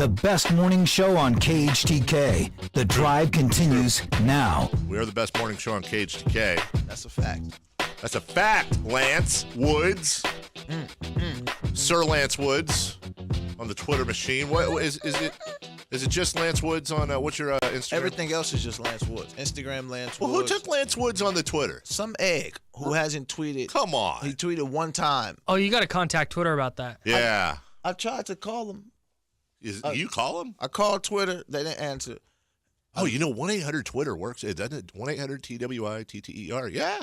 the best morning show on KHTK. The drive continues now. We are the best morning show on KHTK. That's a fact. That's a fact, Lance Woods. Sir Lance Woods on the Twitter machine. What is it? Is it just Lance Woods on what's your Instagram? Everything else is just Lance Woods. Instagram, Lance Woods. Well, who took Lance Woods on the Twitter? Some egg who hasn't tweeted. Come on. He tweeted one time. Oh, you got to contact Twitter about that. Yeah. I tried to call him. You call him? I called Twitter. They didn't answer. Oh, 1-800-TWITTER works. Doesn't it? 1-800-TWITTER. Yeah.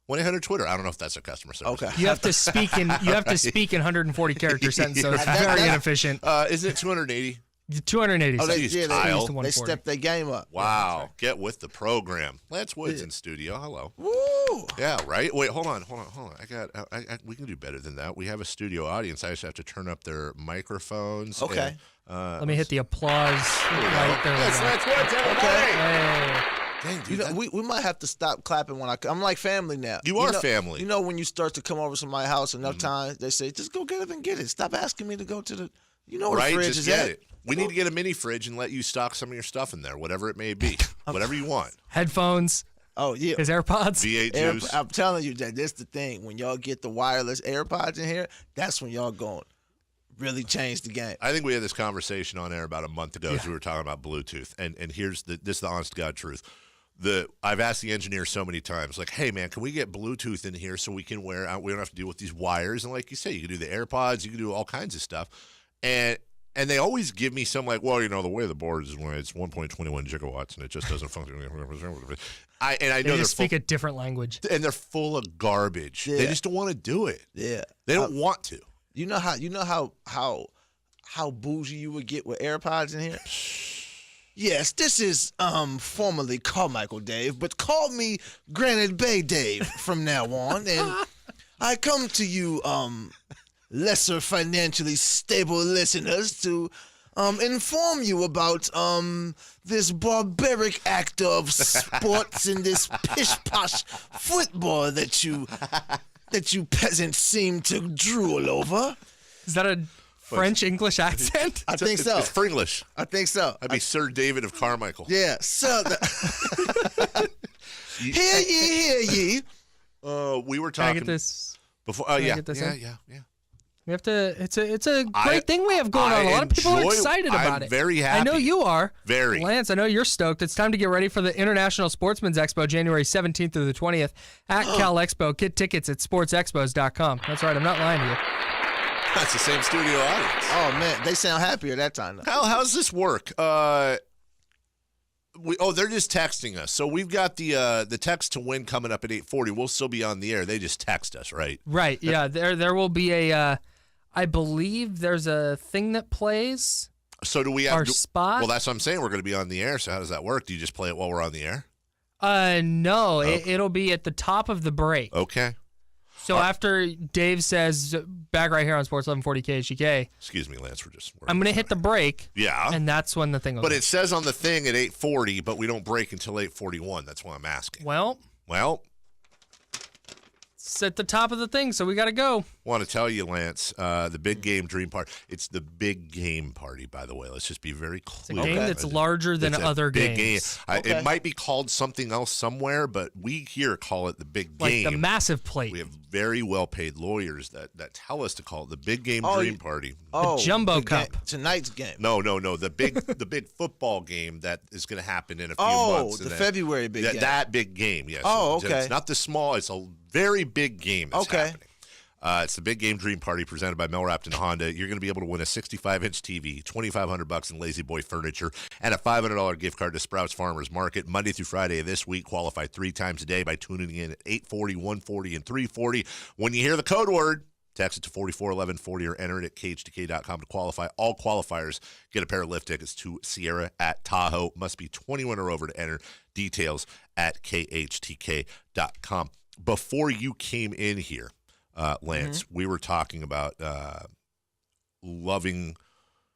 1-800-TWITTER. I don't know if that's a customer service. Okay. You have to speak in 140 character sentence, so it's very inefficient. Isn't it 280? 280. Oh, Kyle. They stepped their game up. Wow. Get with the program. Lance Woods in studio. Hello. Woo! Yeah, right? Wait, hold on. We can do better than that. We have a studio audience. I just have to turn up their microphones. Okay. Let me hit the applause right there. Yes, Lance Woods, everybody. Hey. Dang, dude. We might have to stop clapping when I'm like family now. You are family. You know when you start to come over to my house enough times, they say, just go get it and get it. Stop asking me to go to the, where the fridge just is get at. it. We need to get a mini fridge and let you stock some of your stuff in there, whatever it may be, whatever you want. Headphones. Oh, yeah. His AirPods. V8 juice. I'm telling you that that's the thing. When y'all get the wireless AirPods in here, that's when y'all going to really change the game. I think we had this conversation on air about a month ago as we were talking about Bluetooth, and this is the honest to God truth. I've asked the engineer so many times, like, hey, man, can we get Bluetooth in here so we can we don't have to deal with these wires? And like you say, you can do the AirPods, you can do all kinds of stuff. And they always give me some like, well, the way the board is when it's 1.21 gigawatts and it just doesn't function. I know they speak a different language. And they're full of garbage. Yeah. They just don't want to do it. Yeah. They don't want to. You know how bougie you would get with AirPods in here? Yes, this is formerly Carmichael Dave, but call me Granite Bay Dave from now on. And I come to you, lesser financially stable listeners, to inform you about this barbaric act of sports and this pish-posh football that you peasants seem to drool over. Is that a French-English accent? I think so. It's Fringlish. I think so. I'd be Sir David of Carmichael. Yeah, so hear ye. We were Can I talking get this? before. I Yeah. get this in? Yeah. We have to. It's a great thing we have going on. A lot of people are excited about it. I'm very happy. I know you are. Very. Lance, I know you're stoked. It's time to get ready for the International Sportsman's Expo, January 17th through the 20th at Cal Expo. Get tickets at sportsexpos.com. That's right. I'm not lying to you. That's the same studio audience. Oh man, they sound happier that time. Kyle, how's this work? They're just texting us. So we've got the text to win coming up at 8:40. We'll still be on the air. They just text us, right? Right. Yeah. There will be a. I believe there's a thing that plays. So do we have our spot? Well, that's what I'm saying. We're going to be on the air. So how does that work? Do you just play it while we're on the air? No. Okay. It'll be at the top of the break. Okay. So after Dave says back right here on Sports 1140 KHTK. Excuse me, Lance. I'm going to hit the break. Yeah. And that's when the thing will But go. it says on the thing at 8:40, but we don't break until 8:41. That's why I'm asking. Well, it's at the top of the thing, so we got to go. Want to tell you, Lance, the big game dream party. It's the big game party, by the way. Let's just be very clear. It's a game that's larger than It's a other big games. Game. It might be called something else somewhere, but we here call it the big game. Like the massive plate. We have very well-paid lawyers that tell us to call it the big game dream party. The Jumbo Cup. Tonight's game. No. The big football game that is going to happen in a few months. The February big game. That big game, yes. Oh, So okay. it's not the small. It's a very big game that's happening. It's the Big Game Dream Party presented by Mel Rapton Honda. You're going to be able to win a 65-inch TV, $2,500 in Lazy Boy furniture, and a $500 gift card to Sprouts Farmers Market Monday through Friday of this week. Qualify 3 times a day by tuning in at 8:40, 1:40, and 3:40. When you hear the code word, text it to 441140 or enter it at KHTK.com to qualify. All qualifiers get a pair of lift tickets to Sierra at Tahoe. Must be 21 or over to enter. Details at KHTK.com. Before you came in here, Lance, we were talking about loving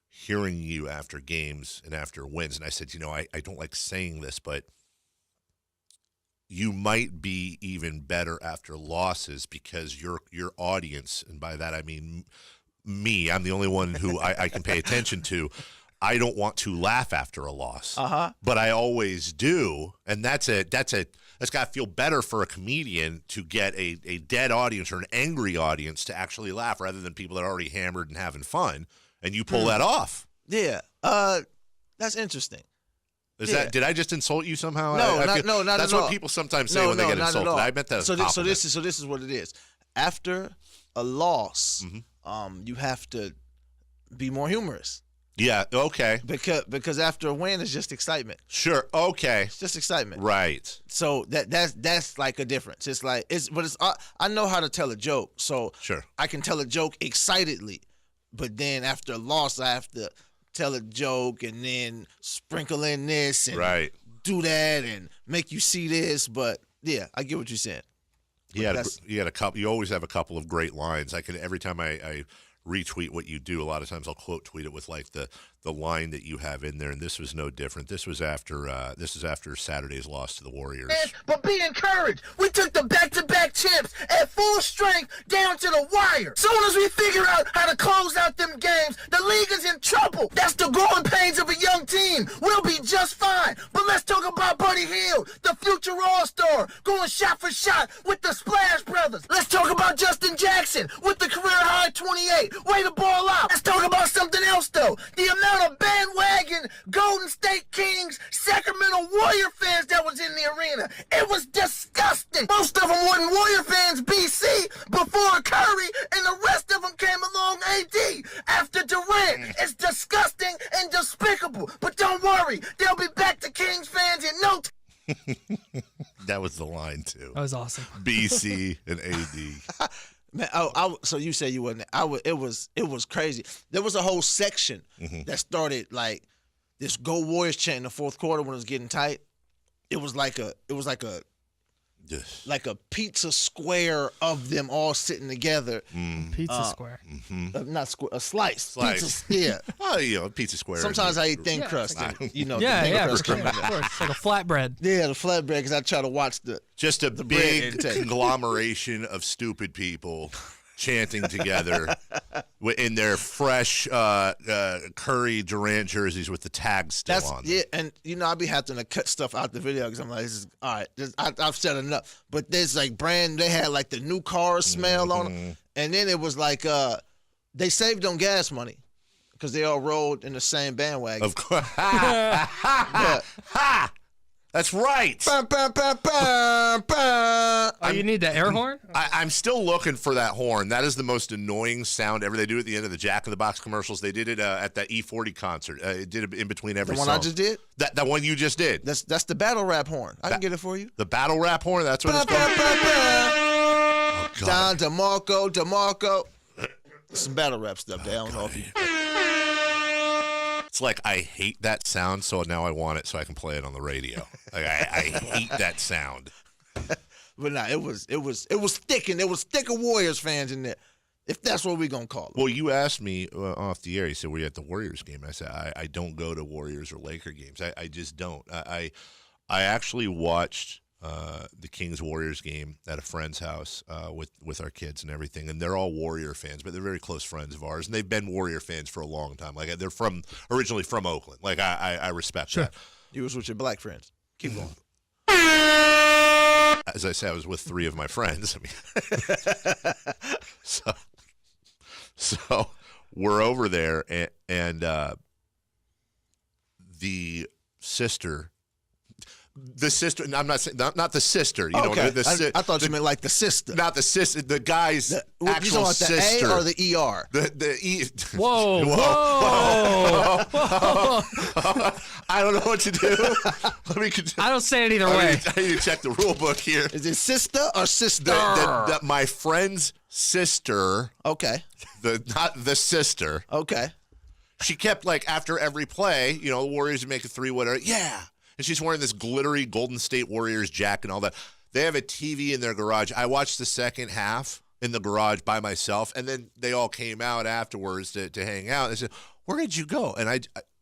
hearing you after games and after wins. And I said, I don't like saying this, but you might be even better after losses because your audience, and by that I mean me, I'm the only one who I can pay attention to, I don't want to laugh after a loss. Uh-huh. But I always do, and that's got to feel better for a comedian to get a dead audience or an angry audience to actually laugh rather than people that are already hammered and having fun, and you pull that off. Yeah. That's interesting. Did I just insult you somehow? No, not at all. That's what people sometimes say when they get insulted. I meant that. So this is what it is. After a loss, you have to be more humorous. Yeah. Okay. Because after a win, it's just excitement. Sure. Okay. It's just excitement. Right. So that's like a difference. It's like I know how to tell a joke, so Sure. I can tell a joke excitedly, but then after a loss, I have to tell a joke and then sprinkle in this and do that and make you see this. But yeah, I get what you're saying. You had a couple. You always have a couple of great lines. Every time I retweet what you do, a lot of times I'll quote tweet it with like the line that you have in there, and this was no different. This is after Saturday's loss to the Warriors. But be encouraged. We took the back-to-back champs at full strength down to the wire. Soon as we figure out how to close out them games, the league is in trouble. That's the growing pains of a young team. We'll be just fine. But let's talk about Buddy Hield, the future All-Star, going shot for shot with the Splash Brothers. Let's talk about Justin Jackson with the career-high 28. Way to ball out. Let's talk about something else, though. The amount of bandwagon Golden State Kings, Sacramento Warrior fans that was in the arena. It was disgusting. Most of them weren't Warrior fans BC before Curry, and the rest of them came along AD after Durant. It's disgusting and despicable. But don't worry, they'll be back to Kings fans in no time. That was the line too. That was awesome. BC and AD. Man, so you said you wasn't. It was crazy. There was a whole section that started like this "Go Warriors" chant in the fourth quarter when it was getting tight. It was like a pizza square of them all sitting together. Pizza square. Not square, a slice. Slice. Pizza, yeah. Oh, pizza square. Sometimes I eat thin crust. Yeah, thin for crust sure. came in Of there. course. It's like a flatbread. Yeah, the flatbread because I try to watch Just a bread big intake. conglomeration of stupid people chanting together in their fresh Curry Durant jerseys with the tag still on them. Yeah, and I'll be having to cut stuff out the video because I'm like, this is all right. I've said enough. But there's like they had like the new car smell on them, and then it was like they saved on gas money because they all rode in the same bandwagon. Of course. Ha! That's right. Oh, you need the air horn? I'm still looking for that horn. That is the most annoying sound ever. They do it at the end of the Jack in the Box commercials. They did it at that E40 concert. It did it in between every The one song. I just did? That one you just did. That's the battle rap horn. I can get it for you. The battle rap horn. That's what it's called. Oh, God. Don DeMarco. Some battle rap stuff there. I don't know if you. It's like I hate that sound, so now I want it so I can play it on the radio. Like I hate that sound. But nah, it was thick, and there was thicker Warriors fans in there, if that's what we're gonna call it. Well, you asked me off the air. You said, "Were you at the Warriors game?" I said, "I don't go to Warriors or Laker games. I just don't. I actually watched the Kings Warriors game at a friend's house with our kids and everything, and they're all Warrior fans, but they're very close friends of ours, and they've been Warrior fans for a long time. Like they're originally from Oakland. Like I respect that. You was with your black friends. Keep going. As I said, I was with 3 of my friends. I mean, so we're over there, and the sister. The sister. I'm not saying not the sister. You Okay. know, I thought you meant like the sister. not the sister. The guy's You actual talking about sister. the A or the ER? The E. Whoa. I don't know what to do. Let me. I don't say it either way. I need to check the rule book here. Is it sister or sister? My friend's sister. Okay. Not the sister. Okay. She kept like after every play, the Warriors would make a 3, whatever. Yeah. And she's wearing this glittery Golden State Warriors jacket and all that. They have a TV in their garage. I watched the second half in the garage by myself, and then they all came out afterwards to hang out. They said, "Where did you go?" And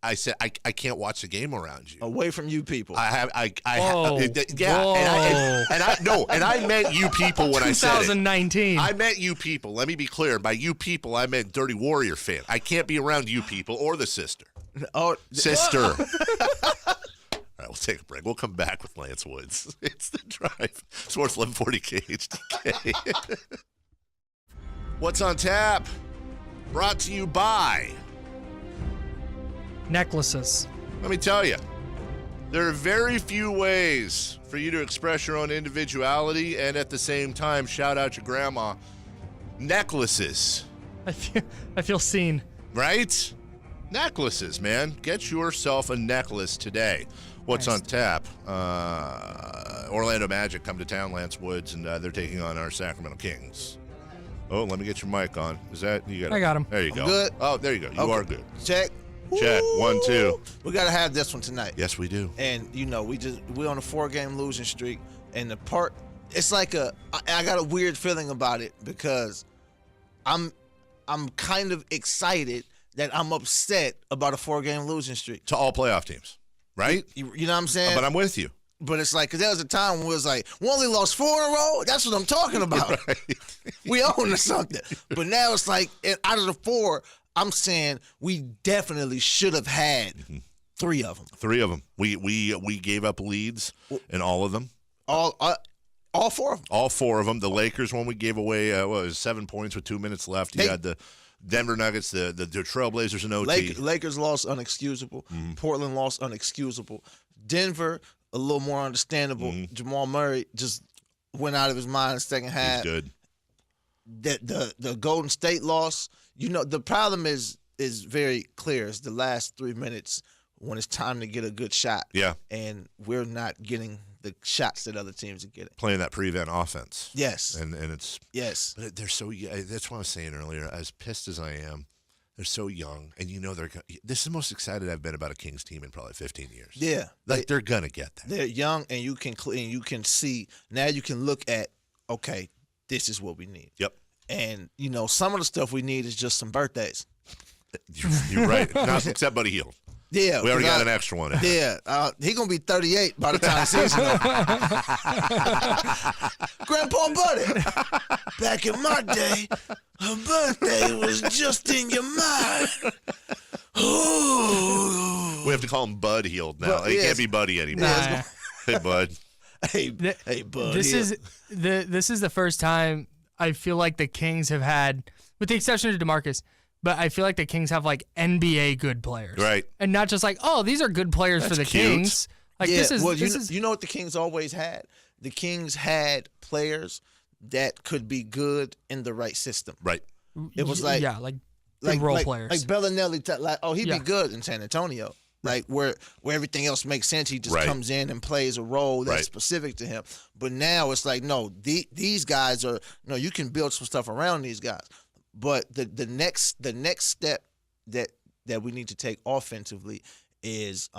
I said, I can't watch the game around you. Away from you people. I Whoa. yeah. Whoa. And I meant you people when I said it. 2019. I meant you people. Let me be clear. By you people, I meant Dirty Warrior fan. I can't be around you people or the sister. Oh, sister. All right, we'll take a break. We'll come back with Lance Woods. It's The Drive. Sports 1140 KHTK. What's on tap? Brought to you by... Necklaces. Let me tell you, there are very few ways for you to express your own individuality and at the same time shout out your grandma. Necklaces. I feel seen. Right? Necklaces, man. Get yourself a necklace today. What's on tap? Orlando Magic come to town, Lance Woods, and they're taking on our Sacramento Kings. Oh, let me get your mic on. Is that you got? I got him. There you go. Good. Oh, there you go. You are good. Check. Check. 1, 2. We gotta have this one tonight. Yes, we do. And we're on a 4-game losing streak, and it's like I got a weird feeling about it because I'm kind of excited that I'm upset about a 4-game losing streak. To all playoff teams, right? You know what I'm saying? But I'm with you. But it's like, because there was a time when it was like, we only lost 4 in a row. That's what I'm talking about. Right. We own to something. But now it's like, out of the 4, I'm saying we definitely should have had 3 of them. 3 of them. We gave up leads in all of them. All 4 of them. All 4 of them. The Lakers one we gave away was 7 points with 2 minutes left. You had the Denver Nuggets, the Trailblazers in OT. Lakers lost unexcusable. Portland lost unexcusable. Denver, a little more understandable. Jamal Murray just went out of his mind in the second half. He's good. The Golden State loss, the problem is very clear. It's the last 3 minutes when it's time to get a good shot. Yeah. And we're not getting the shots that other teams are getting. Playing that prevent offense. Yes. And it's yes. But they're so that's what I was saying earlier. As pissed as I am, they're so young, and this is the most excited I've been about a Kings team in probably 15 years. Yeah. They're gonna get that. They're young, and you can see now. You can look at, okay, this is what we need. Yep. And some of the stuff we need is just some birthdays. You're right. Not except Buddy Hield. Yeah, we already got an extra one. Yeah, he gonna be 38 by the time the season over. Grandpa Buddy, back in my day, a birthday was just in your mind. Ooh. We have to call him Bud Hield now. He can't be Buddy anymore. Nah. Hey, Bud. Hey, Bud. This is the first time I feel like the Kings have had, with the exception of DeMarcus, but I feel like the Kings have like NBA good players, right? And not just like, oh, these are good players for the cute. Kings. Like yeah, this is. Well, this is you know what the Kings always had? The Kings had players that could be good in the right system. Right. It was like good role players. Like Bellinelli, he'd be good in San Antonio. Like where everything else makes sense, he just comes in and plays a role that's specific to him. But now it's like, no, these guys are you can build some stuff around these guys. But the next step that we need to take offensively is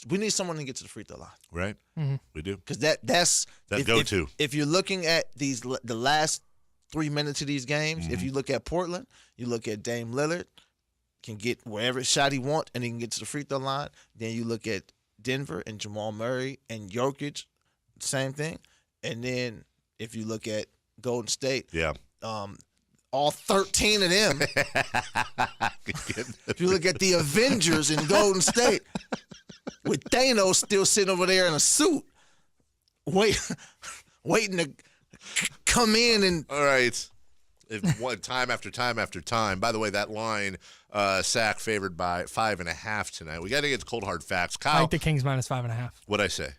we need someone to get to the free throw line. Right. Mm-hmm. We do. Because that's go-to. If you're looking at the last 3 minutes of these games, if you look at Portland, you look at Dame Lillard, can get wherever shot he wants, and he can get to the free throw line. Then you look at Denver and Jamal Murray and Jokic, same thing. And then if you look at Golden State, all 13 of them. If you look at the Avengers in Golden State, with Thanos still sitting over there in a suit, waiting to come in and. All right. Time after time after time. By the way, that line, Sac favored by 5.5 tonight. We got to get to cold hard facts. Kyle, I like the Kings minus 5.5. What'd I say?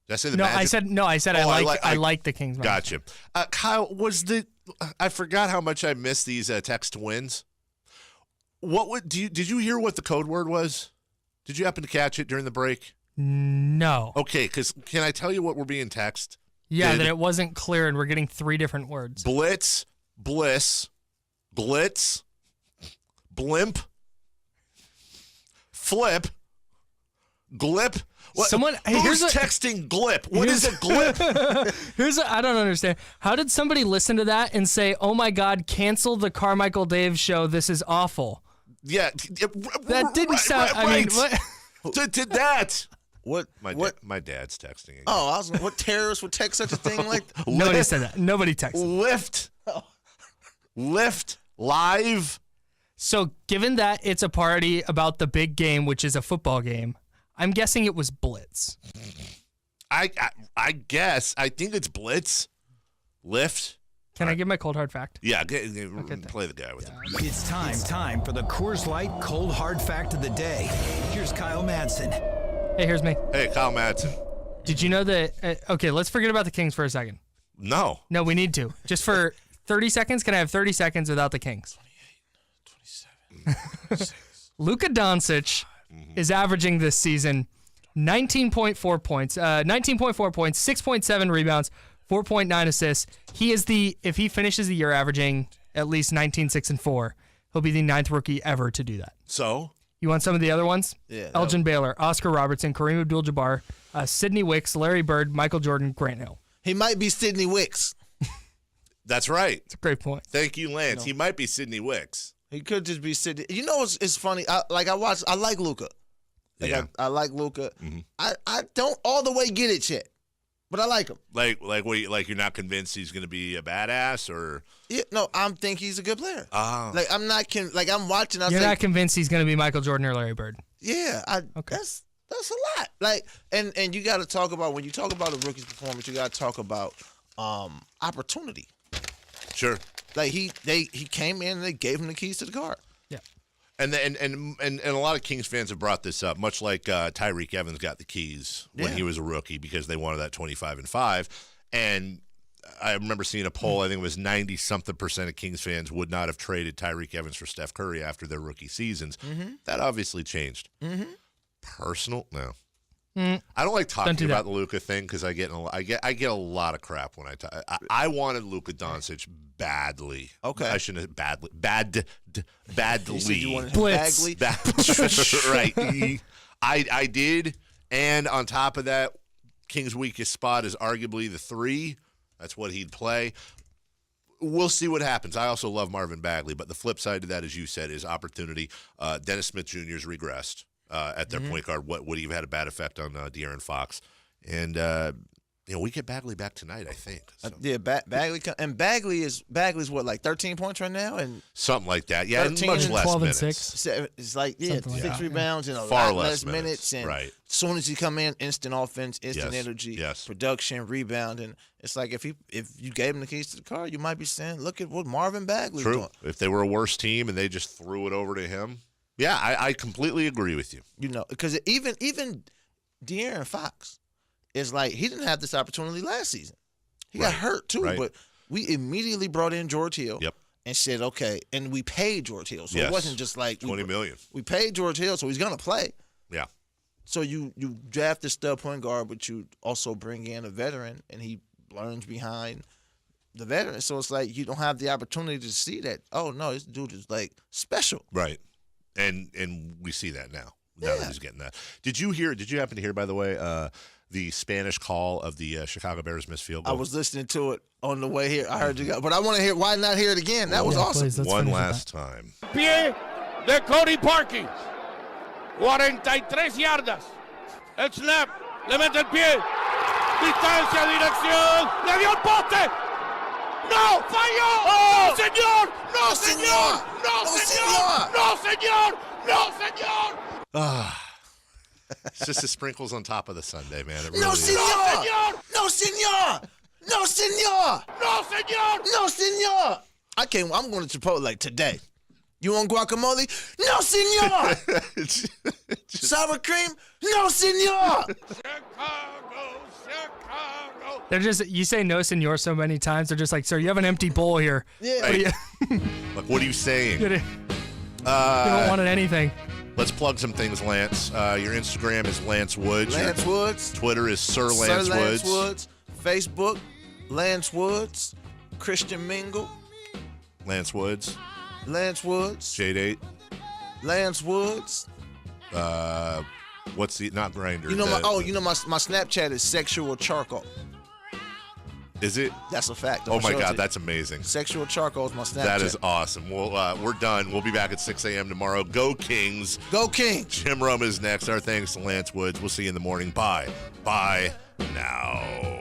Did I say the No, Magic? I said I like the Kings minus. Gotcha. Kyle, I forgot how much I missed these text wins. Did you hear what the code word was? Did you happen to catch it during the break? No. Okay, because can I tell you what we're being texted? Yeah, that it wasn't clear, and we're getting 3 different words. Blitz, bliss, glitz, blimp, flip, glip. What? Who's texting glip? What is a glip? I don't understand. How did somebody listen to that and say, "Oh my God, cancel the Carmichael Dave show. This is awful." Yeah, that didn't sound. Right. I mean, what? Did that? What? My dad's texting again. Oh, what terrorist would text such a thing like that? Nobody said that. Nobody texted. Lift, live. So given that it's a party about the big game, which is a football game, I'm guessing it was blitz. I guess. I think it's blitz. Lift. Can I give my cold hard fact? Yeah, play the guy with it. It's time for the Coors Light Cold Hard Fact of the Day. Here's Kyle Madsen. Hey, here's me. Hey, Kyle Madsen. Did you know that? Okay, let's forget about the Kings for a second. No, we need to. Just for 30 seconds. Can I have 30 seconds without the Kings? 27. Luka Doncic is averaging this season 19.4 points, 6.7 rebounds, 4.9 assists. He is if he finishes the year averaging at least 19, 6, and 4, he'll be the 9th rookie ever to do that. So? You want some of the other ones? Yeah. Elgin Baylor, Oscar Robertson, Kareem Abdul-Jabbar, Sidney Wicks, Larry Bird, Michael Jordan, Grant Hill. He might be Sidney Wicks. That's right. It's a great point. Thank you, Lance. He might be Sidney Wicks. He could just be Sidney. You know, it's funny. I like Luka. I like Luka. Mm-hmm. I don't all the way get it yet, but I like him. Like you're not convinced he's going to be a badass, or? Yeah, no, I think he's a good player. Like I'm not I'm watching. You're not convinced he's going to be Michael Jordan or Larry Bird. Yeah, okay. That's a lot. Like, and you got to talk about, when you talk about a rookie's performance, you got to talk about opportunity. Sure. Like he came in and they gave him the keys to the car. Yeah. And a lot of Kings fans have brought this up, much like Tyreek Evans got the keys when he was a rookie because they wanted that 25-5. And I remember seeing a poll, I think it was 90-something% of Kings fans would not have traded Tyreek Evans for Steph Curry after their rookie seasons. Mm-hmm. That obviously changed. Mm-hmm. Personal? No. I don't like talking about the Luka thing because I get a lot of crap when I talk. I wanted Luka Doncic badly. Okay, I shouldn't have badly. You wanted him Blitz. Right. I did, and on top of that, King's weakest spot is arguably the 3. That's what he'd play. We'll see what happens. I also love Marvin Bagley, but the flip side to that, as you said, is opportunity. Dennis Smith Jr.'s regressed. At their point guard, would have had a bad effect on De'Aaron Fox, and we get Bagley back tonight, I think. So. Yeah, Bagley's what, like 13 points right now, and something like that. Yeah, 13, much less 12 minutes. and 6. It's like 6 rebounds and a far lot less minutes. And right. As soon as he come in, instant offense, instant energy, yes. production, rebound, and it's like if you gave him the keys to the car, you might be saying, look at what Marvin Bagley's doing. If they were a worse team and they just threw it over to him. Yeah, I completely agree with you. Because even De'Aaron Fox is like, he didn't have this opportunity last season. He got hurt too, but we immediately brought in George Hill and said, okay, and we paid George Hill. So it wasn't just like $20 million. We paid George Hill, so he's gonna play. Yeah. So you draft the stud point guard, but you also bring in a veteran, and he learns behind the veteran. So it's like you don't have the opportunity to see that. Oh no, this dude is like special. Right. And we see that now. Now that he's getting that. Did you happen to hear, by the way, the Spanish call of the Chicago Bears missed field goal? I was listening to it on the way here. I heard you go, but I want to hear. Why not hear it again? That was awesome. Please, one last time. Pie de Cody Parkins. 43 yardas. El snap. Le mete el pie. Distancia, dirección. Le dio el poste. ¡No! ¡Falló! ¡No, señor! ¡No, señor! ¡No, señor! ¡No, señor! ¡No, señor! It's just the sprinkles on top of the sundae, man. It really No, is. señor! No, señor! No, señor! ¡No, señor! No, señor! I'm going to Chipotle like today. You want guacamole? No, señor! Sour cream? No, señor! Chicago! They're just, you say no, senor, so many times. They're just like, sir, you have an empty bowl here. Yeah. Like, what are you saying? You don't want anything. Let's plug some things, Lance. Your Instagram is Lance Woods. Lance Woods. Twitter is Sir Lance Woods. Facebook, Lance Woods. Christian Mingle. Lance Woods. Lance Woods. J8. Lance Woods. What's the, not Grindr. My Snapchat is Sexual Charcoal. Is it? That's a fact. Oh my God, that's amazing. Sexual Charcoal is my Snapchat. That is awesome. Well, we're done. We'll be back at 6 a.m. tomorrow. Go Kings. Go Kings. Jim Rome is next. Our thanks to Lance Woods. We'll see you in the morning. Bye. Bye now.